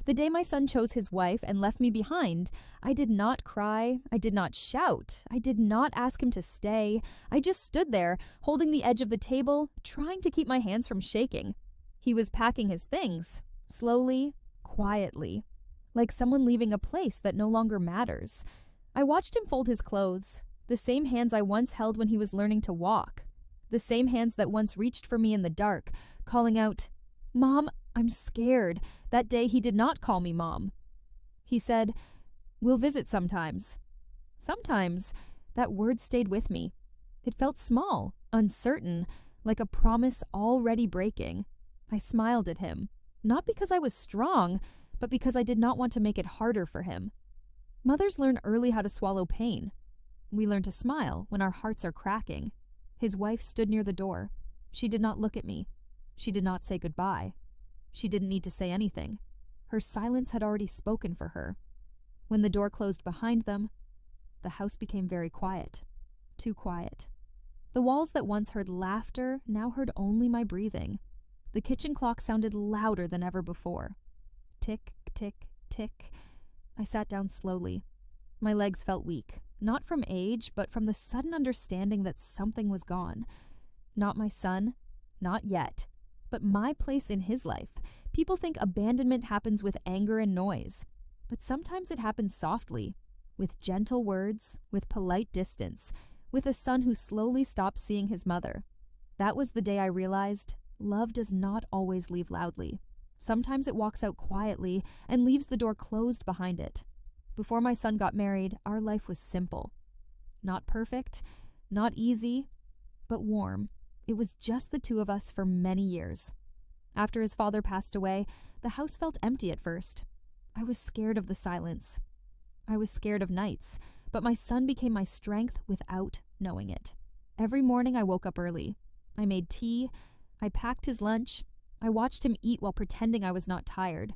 The day my son chose his wife and left me behind, I did not cry, I did not shout, I did not ask him to stay. I just stood there, holding the edge of the table, trying to keep my hands from shaking. He was packing his things, slowly, quietly, like someone leaving a place that no longer matters. I watched him fold his clothes, the same hands I once held when he was learning to walk, the same hands that once reached for me in the dark, calling out, "Mom, I'm scared." That day he did not call me Mom. He said, "We'll visit sometimes." Sometimes. That word stayed with me. It felt small, uncertain, like a promise already breaking. I smiled at him, not because I was strong, but because I did not want to make it harder for him. Mothers learn early how to swallow pain. We learn to smile when our hearts are cracking. His wife stood near the door. She did not look at me. She did not say goodbye. She didn't need to say anything. Her silence had already spoken for her. When the door closed behind them, the house became very quiet. Too quiet. The walls that once heard laughter now heard only my breathing. The kitchen clock sounded louder than ever before. Tick, tick, tick. I sat down slowly. My legs felt weak, not from age, but from the sudden understanding that something was gone. Not my son, not yet, but my place in his life. People think abandonment happens with anger and noise, but sometimes it happens softly, with gentle words, with polite distance, with a son who slowly stops seeing his mother. That was the day I realized love does not always leave loudly. Sometimes it walks out quietly and leaves the door closed behind it. Before my son got married, our life was simple. Not perfect, not easy, but warm. It was just the two of us for many years. After his father passed away, the house felt empty at first. I was scared of the silence. I was scared of nights, but my son became my strength without knowing it. Every morning I woke up early. I made tea. I packed his lunch. I watched him eat while pretending I was not tired.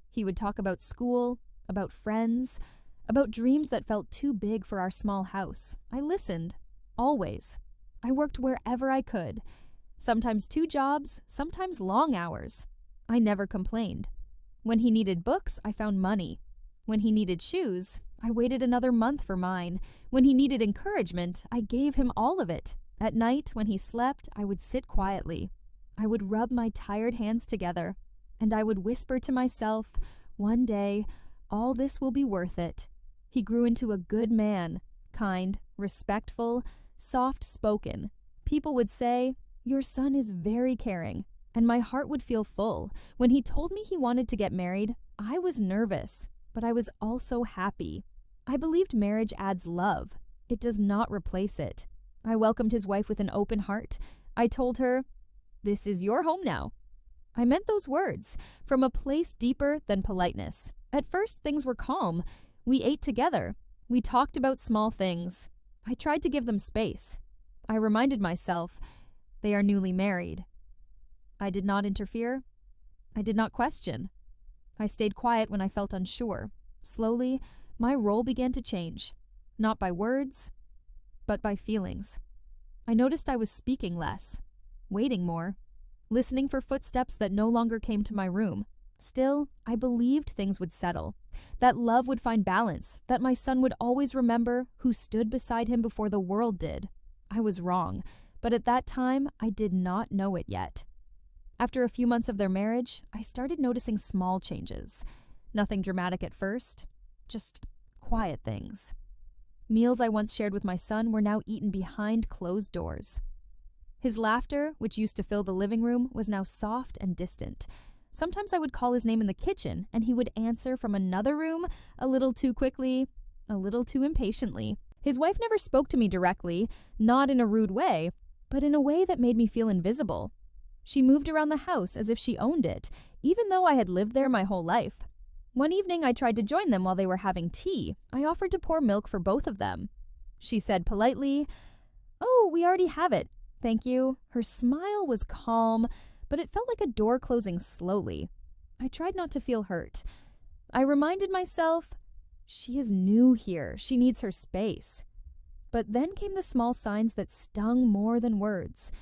He would talk about school, about friends, about dreams that felt too big for our small house. I listened, always. I worked wherever I could. Sometimes 2 jobs, sometimes long hours. I never complained. When he needed books, I found money. When he needed shoes, I waited another month for mine. When he needed encouragement, I gave him all of it. At night, when he slept, I would sit quietly. I would rub my tired hands together, and I would whisper to myself, one day, all this will be worth it. He grew into a good man, kind, respectful, soft-spoken. People would say, "Your son is very caring," and my heart would feel full. When he told me he wanted to get married, I was nervous, but I was also happy. I believed marriage adds love. It does not replace it. I welcomed his wife with an open heart. I told her, "This is your home now." I meant those words, from a place deeper than politeness. At first, things were calm. We ate together. We talked about small things. I tried to give them space. I reminded myself, they are newly married. I did not interfere. I did not question. I stayed quiet when I felt unsure. Slowly, my role began to change. Not by words, but by feelings. I noticed I was speaking less, waiting more, listening for footsteps that no longer came to my room. Still, I believed things would settle, that love would find balance, that my son would always remember who stood beside him before the world did. I was wrong, but at that time, I did not know it yet. After a few months of their marriage, I started noticing small changes. Nothing dramatic at first, just quiet things. Meals I once shared with my son were now eaten behind closed doors. His laughter, which used to fill the living room, was now soft and distant. Sometimes I would call his name in the kitchen, and he would answer from another room, a little too quickly, a little too impatiently. His wife never spoke to me directly, not in a rude way, but in a way that made me feel invisible. She moved around the house as if she owned it, even though I had lived there my whole life. One evening I tried to join them while they were having tea. I offered to pour milk for both of them. She said politely, "Oh, we already have it. Thank you." Her smile was calm, but it felt like a door closing slowly. I tried not to feel hurt. I reminded myself, she is new here. She needs her space. But then came the small signs that stung more than words.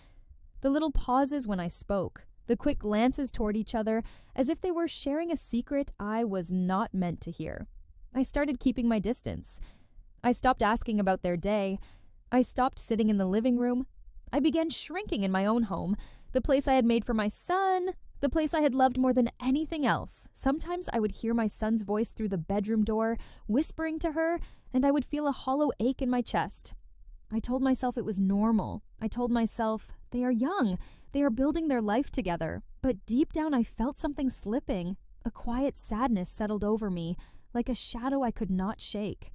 The little pauses when I spoke, the quick glances toward each other, as if they were sharing a secret I was not meant to hear. I started keeping my distance. I stopped asking about their day. I stopped sitting in the living room. I began shrinking in my own home, the place I had made for my son, the place I had loved more than anything else. Sometimes I would hear my son's voice through the bedroom door, whispering to her, and I would feel a hollow ache in my chest. I told myself it was normal. I told myself, they are young. They are building their life together. But deep down I felt something slipping. A quiet sadness settled over me, like a shadow I could not shake.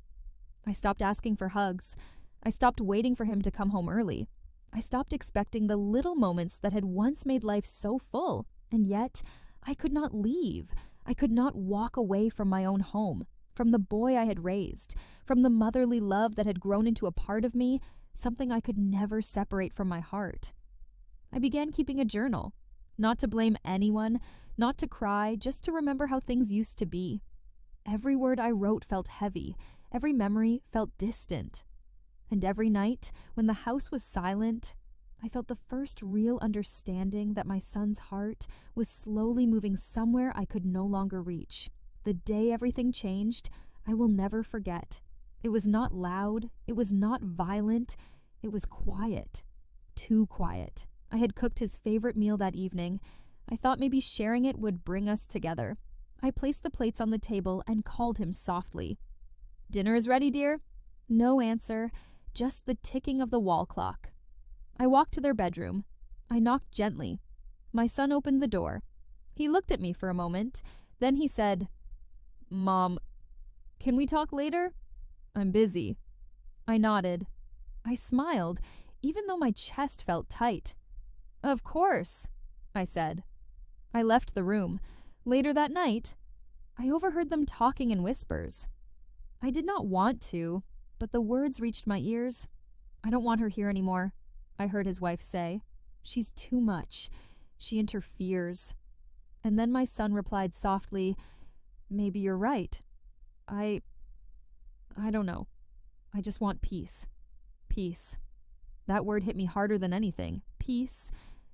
I stopped asking for hugs. I stopped waiting for him to come home early. I stopped expecting the little moments that had once made life so full. And yet, I could not leave. I could not walk away from my own home, from the boy I had raised, from the motherly love that had grown into a part of me, something I could never separate from my heart. I began keeping a journal, not to blame anyone, not to cry, just to remember how things used to be. Every word I wrote felt heavy, every memory felt distant. And every night, when the house was silent, I felt the first real understanding that my son's heart was slowly moving somewhere I could no longer reach. The day everything changed, I will never forget. It was not loud, it was not violent, it was quiet. Too quiet. I had cooked his favorite meal that evening. I thought maybe sharing it would bring us together. I placed the plates on the table and called him softly. "Dinner is ready, dear?" No answer, just the ticking of the wall clock. I walked to their bedroom. I knocked gently. My son opened the door. He looked at me for a moment. Then he said, "Mom, can we talk later? I'm busy." I nodded. I smiled, even though my chest felt tight. "Of course," I said. I left the room. Later that night, I overheard them talking in whispers. I did not want to, but the words reached my ears. "I don't want her here anymore," I heard his wife say. "She's too much. She interferes." And then my son replied softly, "Maybe you're right. I don't know. I just want peace. Peace." That word hit me harder than anything. Peace.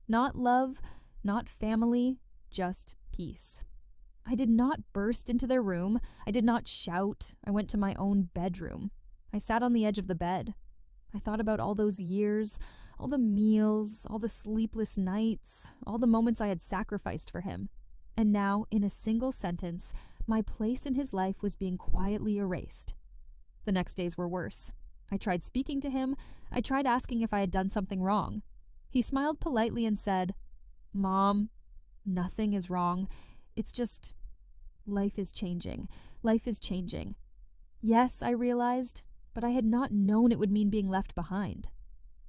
Not love, not family, just peace. I did not burst into their room. I did not shout. I went to my own bedroom. I sat on the edge of the bed. I thought about all those years, all the meals, all the sleepless nights, all the moments I had sacrificed for him. And now, in a single sentence, my place in his life was being quietly erased. The next days were worse. I tried speaking to him. I tried asking if I had done something wrong. He smiled politely and said, "Mom, nothing is wrong. It's just, life is changing. Life is changing." Yes, I realized, but I had not known it would mean being left behind.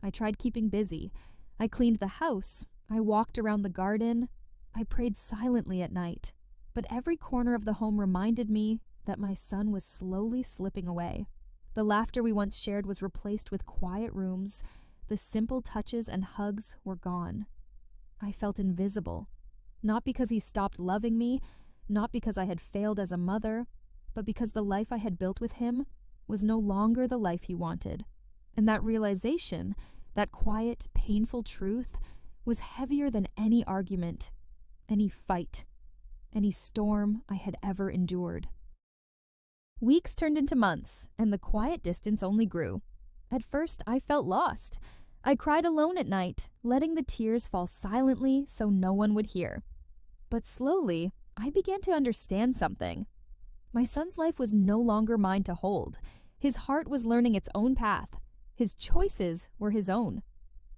I tried keeping busy. I cleaned the house. I walked around the garden. I prayed silently at night. But every corner of the home reminded me that my son was slowly slipping away. The laughter we once shared was replaced with quiet rooms. The simple touches and hugs were gone. I felt invisible. Not because he stopped loving me, not because I had failed as a mother, but because the life I had built with him was no longer the life he wanted. And that realization, that quiet, painful truth, was heavier than any argument, any fight, any storm I had ever endured. Weeks turned into months, and the quiet distance only grew. At first, I felt lost. I cried alone at night, letting the tears fall silently so no one would hear. But slowly, I began to understand something. My son's life was no longer mine to hold. His heart was learning its own path. His choices were his own.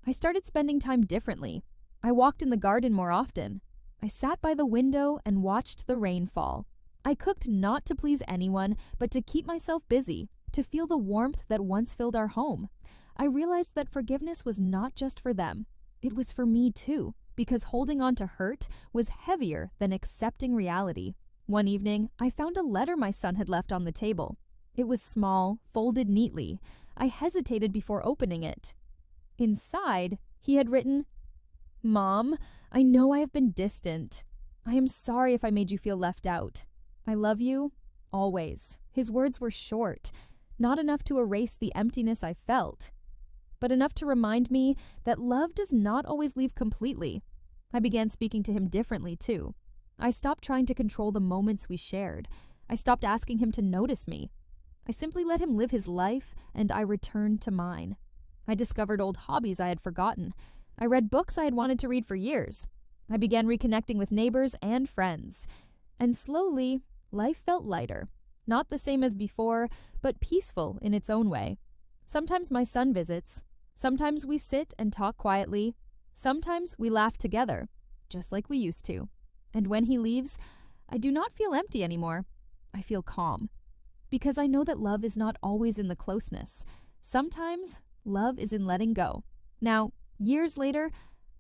I started spending time differently. I walked in the garden more often. I sat by the window and watched the rain fall. I cooked not to please anyone, but to keep myself busy, to feel the warmth that once filled our home. I realized that forgiveness was not just for them. It was for me too, because holding on to hurt was heavier than accepting reality. One evening, I found a letter my son had left on the table. It was small, folded neatly. I hesitated before opening it. Inside, he had written, "Mom, I know I have been distant. I am sorry if I made you feel left out. I love you, always." His words were short, not enough to erase the emptiness I felt, but enough to remind me that love does not always leave completely. I began speaking to him differently, too. I stopped trying to control the moments we shared. I stopped asking him to notice me. I simply let him live his life, and I returned to mine. I discovered old hobbies I had forgotten. I read books I had wanted to read for years. I began reconnecting with neighbors and friends. And slowly, life felt lighter. Not the same as before, but peaceful in its own way. Sometimes my son visits. Sometimes we sit and talk quietly. Sometimes we laugh together, just like we used to. And when he leaves, I do not feel empty anymore. I feel calm. Because I know that love is not always in the closeness. Sometimes, love is in letting go. Now, years later,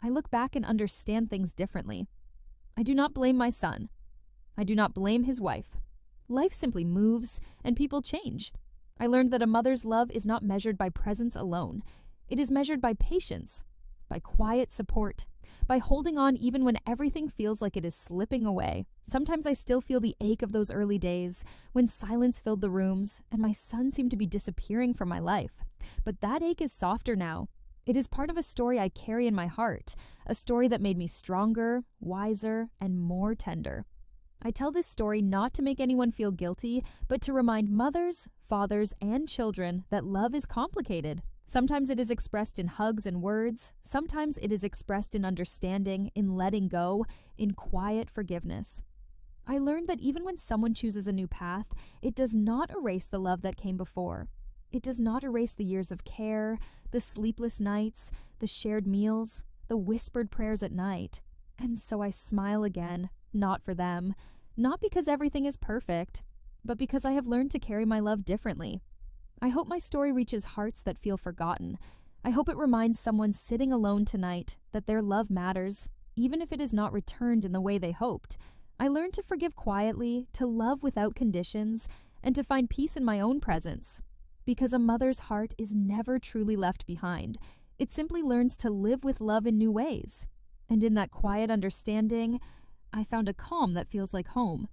I look back and understand things differently. I do not blame my son. I do not blame his wife. Life simply moves, and people change. I learned that a mother's love is not measured by presence alone. It is measured by patience, by quiet support, by holding on even when everything feels like it is slipping away. Sometimes I still feel the ache of those early days, when silence filled the rooms and my son seemed to be disappearing from my life. But that ache is softer now. It is part of a story I carry in my heart, a story that made me stronger, wiser, and more tender. I tell this story not to make anyone feel guilty, but to remind mothers, fathers, and children that love is complicated. Sometimes it is expressed in hugs and words. Sometimes it is expressed in understanding, in letting go, in quiet forgiveness. I learned that even when someone chooses a new path, it does not erase the love that came before. It does not erase the years of care, the sleepless nights, the shared meals, the whispered prayers at night. And so I smile again, not for them, not because everything is perfect, but because I have learned to carry my love differently. I hope my story reaches hearts that feel forgotten. I hope it reminds someone sitting alone tonight that their love matters, even if it is not returned in the way they hoped. I learned to forgive quietly, to love without conditions, and to find peace in my own presence. Because a mother's heart is never truly left behind. It simply learns to live with love in new ways. And in that quiet understanding, I found a calm that feels like home.